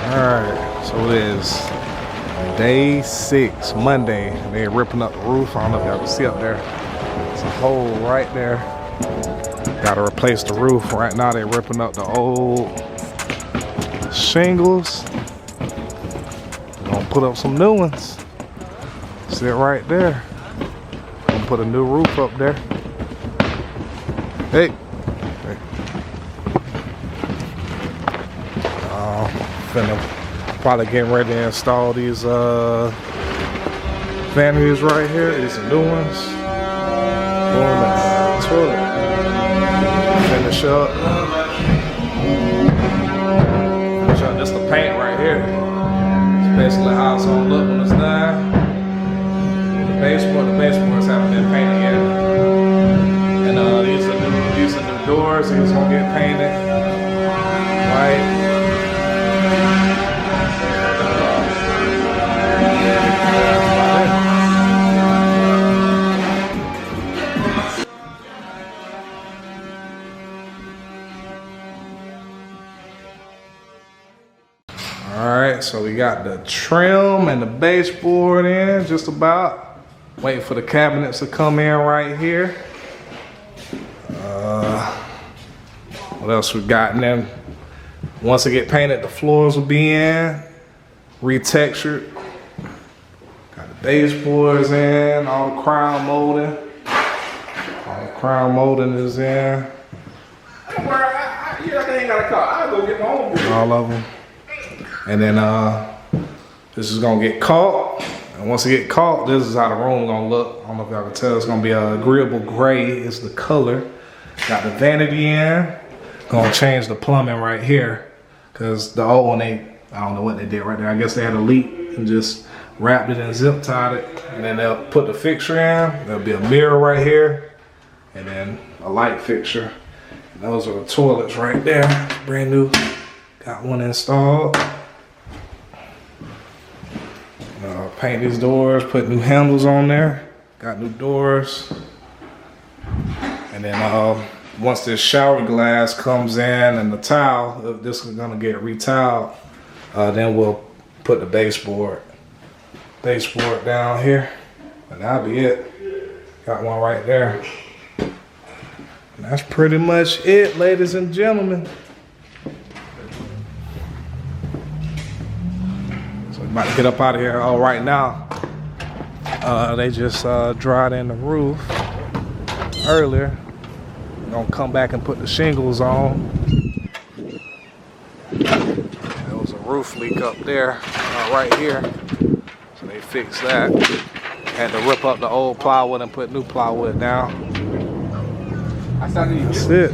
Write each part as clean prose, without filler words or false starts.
Alright, so it is day 6, Monday. They're ripping up the roof. I don't know if y'all can see up there. There's a hole right there. Gotta replace the roof. Right now they're ripping up the old shingles. Gonna put up some new ones. See it right there. Gonna put a new roof up there. Hey. Finna probably getting ready to install these vanities right here. These are new ones. Boom, and toilet. Finish up. This the paint right here. It's basically how it's gonna look when it's done. The baseboards haven't been painted yet. And these are new doors. These gonna get painted white. Alright, so we got the trim and the baseboard in just about. Waiting for the cabinets to come in right here. What else we got? And then once they get painted, the floors will be in, retextured. Got the baseboards in, all the crown molding. All the crown molding is in. I ain't got a car. I'll go get my own. All of them. And then this is gonna get caulked. And once it get caulked, this is how the room gonna look. I don't know if y'all can tell. It's gonna be a agreeable gray is the color. Got the vanity in. Gonna change the plumbing right here. Cause the old one, I don't know what they did right there. I guess they had a leak and just wrapped it and zip tied it. And then they'll put the fixture in. There'll be a mirror right here. And then a light fixture. And those are the toilets right there. Brand new. Got one installed. Paint these doors, put new handles on there. Got new doors. And then once this shower glass comes in and the tile, if this is gonna get retiled, then we'll put the baseboard down here. And that'll be it. Got one right there. And that's pretty much it, ladies and gentlemen. About to get up out of here. Oh, right now, they just dried in the roof earlier. Gonna come back and put the shingles on. There was a roof leak up there, right here. So they fixed that. Had to rip up the old plywood and put new plywood down. That's it.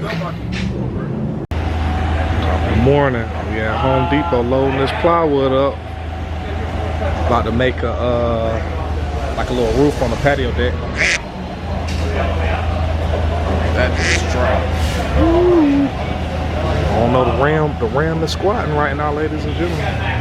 Good morning. We at Home Depot loading this plywood up. About to make a like a little roof on the patio deck. That is strong. I don't know, the ram is squatting right now, ladies and gentlemen.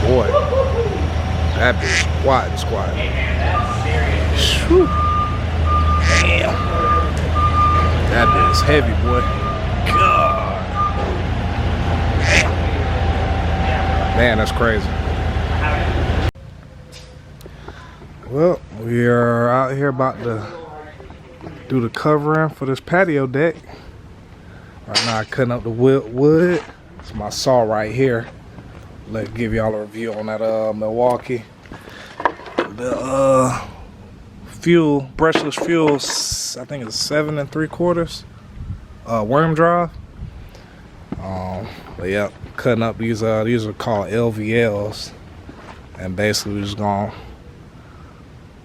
Boy, that bitch squat. Whew. Damn. That bitch is heavy, boy. God. Man, that's crazy. Well, we are out here about to do the covering for this patio deck. Right now, I'm cutting up the wood. It's my saw right here. Let's give y'all a review on that Milwaukee. The brushless fuel, I think it's 7 3/4 worm drive. But yeah, cutting up these are called LVLs, and basically we're just gonna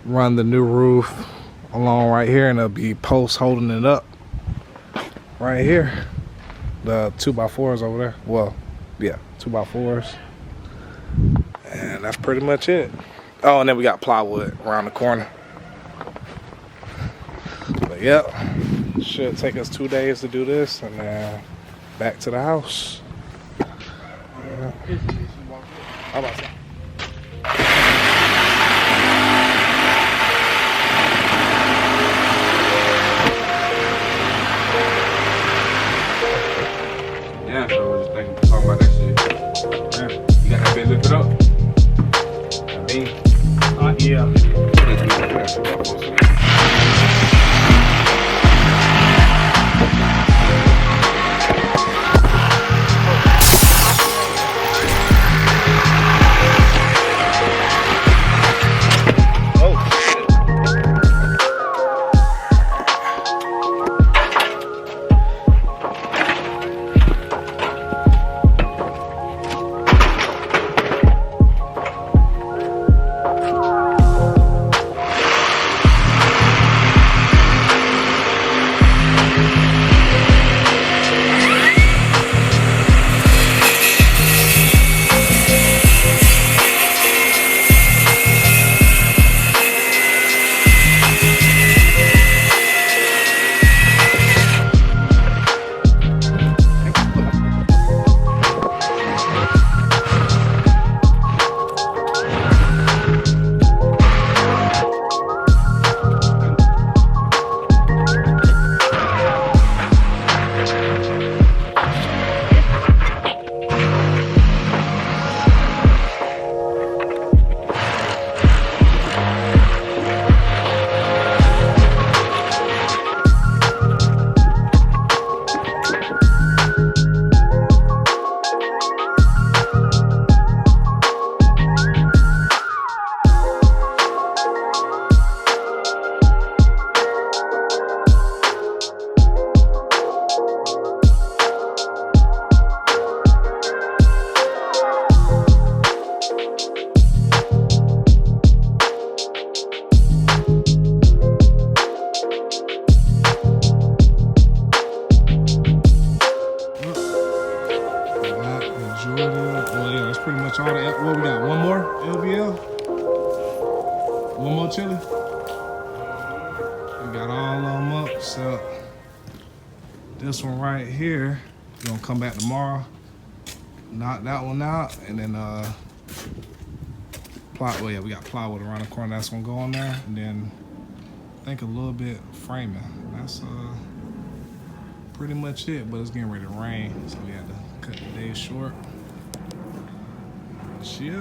run the new roof along right here, and there'll be posts holding it up right here. The 2x4s over there. Well, yeah, 2x4s. And that's pretty much it. Oh, and then we got plywood around the corner. But yep, should take us 2 days to do this, and then back to the house. Yeah. How about that? Yeah, so I was just thinking, talking about that shit. Yeah. You got that bit lifted up? That beam? Yeah. Pretty much all the, what we got, one more LVL? One more chili? We got all of them up, so this one right here, we're gonna come back tomorrow, knock that one out, and then well, yeah, we got plywood around the corner, that's gonna go on there, and then I think a little bit framing. That's pretty much it, but it's getting ready to rain, so we had to cut the day short. Chill. Day two.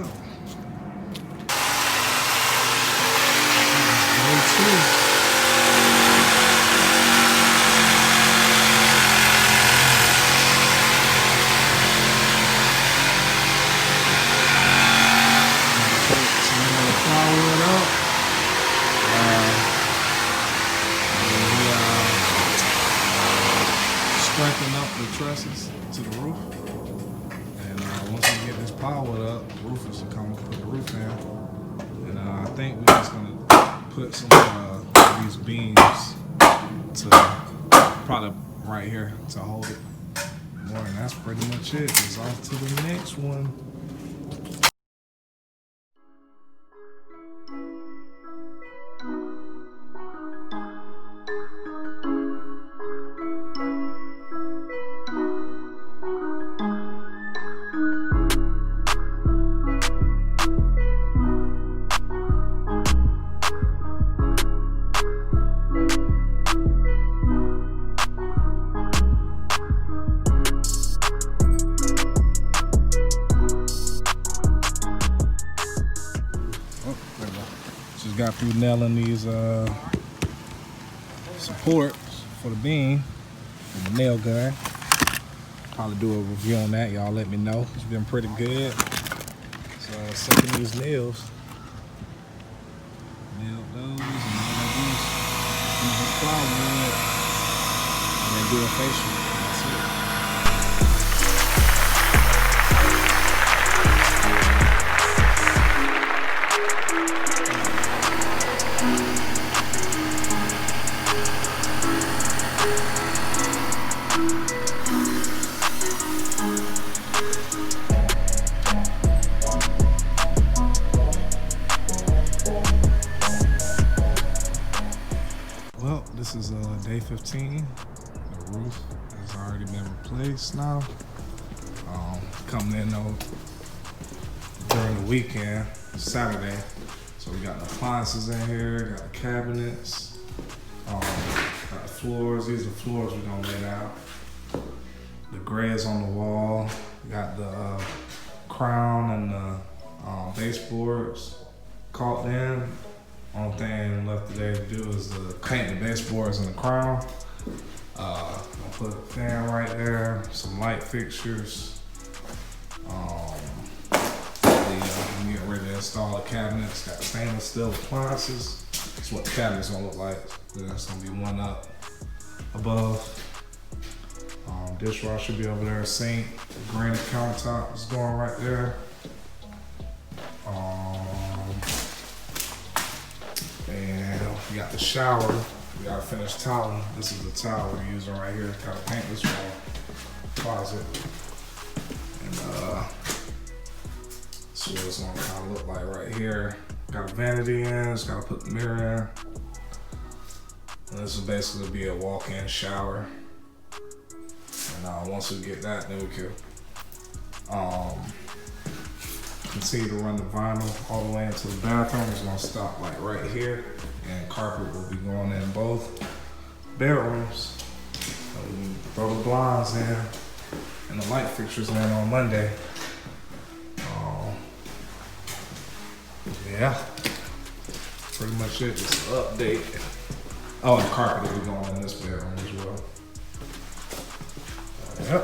Plywood up. Strengthen up the trusses to the roof. Once we get this plywood up, roofers will come and put the roof in. And I think we're just gonna put some of these beams to probably right here to hold it more. And that's pretty much it. It's off to the next one. Just got through nailing these supports for the beam with the nail gun. Probably do a review on that. Y'all let me know. It's been pretty good. So sinking these nails. Nail those and then use plywood and then do a facial. That's it. This is day 15. The roof has already been replaced now. Coming in though during the weekend, Saturday. So we got the appliances in here, got the cabinets, got the floors. These are the floors we're gonna lay out. The gray is on the wall. We got the crown and the baseboards caulked in. Only thing left today to do is to paint the baseboards and the crown. I'll put a fan right there, some light fixtures. I'm getting ready to install the cabinets. Got stainless steel appliances. That's what the cabinet's gonna look like. There's gonna be one up above. Dishwasher should be over there. Sink, granite countertop is going right there. And we got the shower. We gotta finish toweling. This is the towel we're using right here. Gotta paint this wall closet. And that's what it's gonna kind of look like right here. Got a vanity in. It's gotta put the mirror in. And this will basically be a walk-in shower. And once we get that, then we can continue to run the vinyl all the way into the bathroom. It's gonna stop like right here, and carpet will be going in both bedrooms. So we can throw the blinds in and the light fixtures in on Monday. Yeah, pretty much it. Just an update. Oh, and carpet will be going in this bedroom as well. Yep.